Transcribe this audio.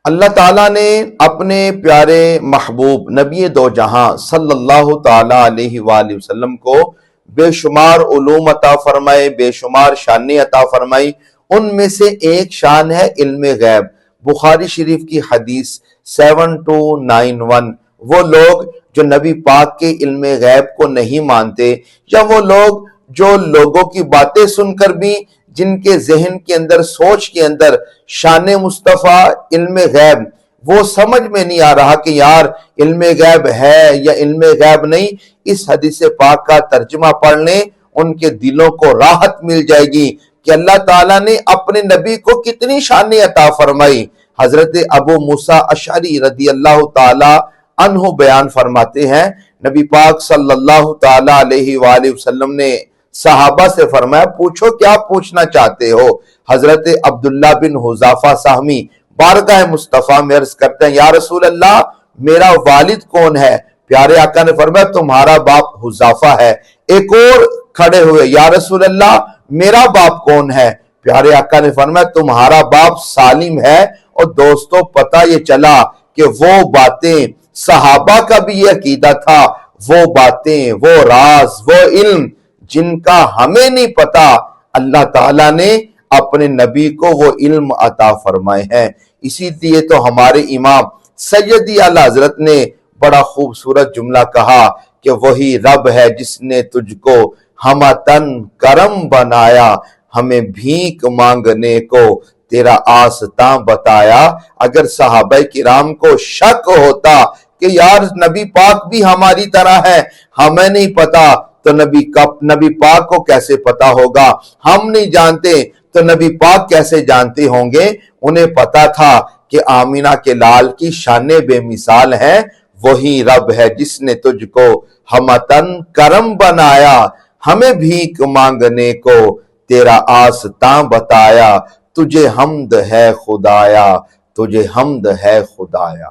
اللہ تعالیٰ نے اپنے پیارے محبوب نبی دو جہاں صلی اللہ تعالیٰ علیہ وآلہ وسلم کو بے شمار علوم عطا فرمائے، بے شمار شانیں عطا فرمائی۔ ان میں سے ایک شان ہے علم غیب۔ بخاری شریف کی حدیث 7291، وہ لوگ جو نبی پاک کے علم غیب کو نہیں مانتے، یا وہ لوگ جو لوگوں کی باتیں سن کر بھی جن کے ذہن کے اندر، سوچ کے اندر شان مصطفیٰ علم غیب وہ سمجھ میں نہیں آ رہا کہ یار علم غیب ہے یا علم غیب نہیں، اس حدیث پاک کا ترجمہ پڑھ لیں، ان کے دلوں کو راحت مل جائے گی کہ اللہ تعالیٰ نے اپنے نبی کو کتنی شانیں عطا فرمائی۔ حضرت ابو موسیٰ اشعری رضی اللہ تعالی عنہ بیان فرماتے ہیں، نبی پاک صلی اللہ تعالی علیہ وآلہ وسلم نے صحابہ سے فرمایا، پوچھو کیا پوچھنا چاہتے ہو۔ حضرت عبداللہ بن حذافہ سہمی بارگاہ مصطفیٰ میں عرض کرتے ہیں، یا رسول اللہ میرا والد کون ہے؟ پیارے آقا نے فرمایا تمہارا باپ حذافہ ہے۔ ایک اور کھڑے ہوئے، یا رسول اللہ میرا باپ کون ہے؟ پیارے آقا نے فرمایا تمہارا باپ سالم ہے۔ اور دوستو پتہ یہ چلا کہ وہ باتیں صحابہ کا بھی یہ عقیدہ تھا، وہ باتیں، وہ راز، وہ علم جن کا ہمیں نہیں پتا، اللہ تعالیٰ نے اپنے نبی کو وہ علم عطا فرمائے ہیں۔ اسی لیے تو ہمارے امام سیدی اعلیٰ حضرت نے بڑا خوبصورت جملہ کہا کہ وہی رب ہے جس نے تجھ کو ہمتن کرم بنایا، ہمیں بھیک مانگنے کو تیرا آستاں بتایا۔ اگر صحابہ کرام کو شک ہوتا کہ یار نبی پاک بھی ہماری طرح ہے، ہمیں نہیں پتا تو نبی پاک کو کیسے پتا ہوگا؟ ہم نہیں جانتے تو نبی پاک کیسے جانتے ہوں گے؟ انہیں پتا تھا کہ آمینہ کے لال کی شانیں بے مثال ہیں۔ وہی رب ہے جس نے تجھ کو ہمتن کرم بنایا، ہمیں بھیک مانگنے کو تیرا آستاں بتایا۔ تجھے حمد ہے خدایا، تجھے حمد ہے خدایا۔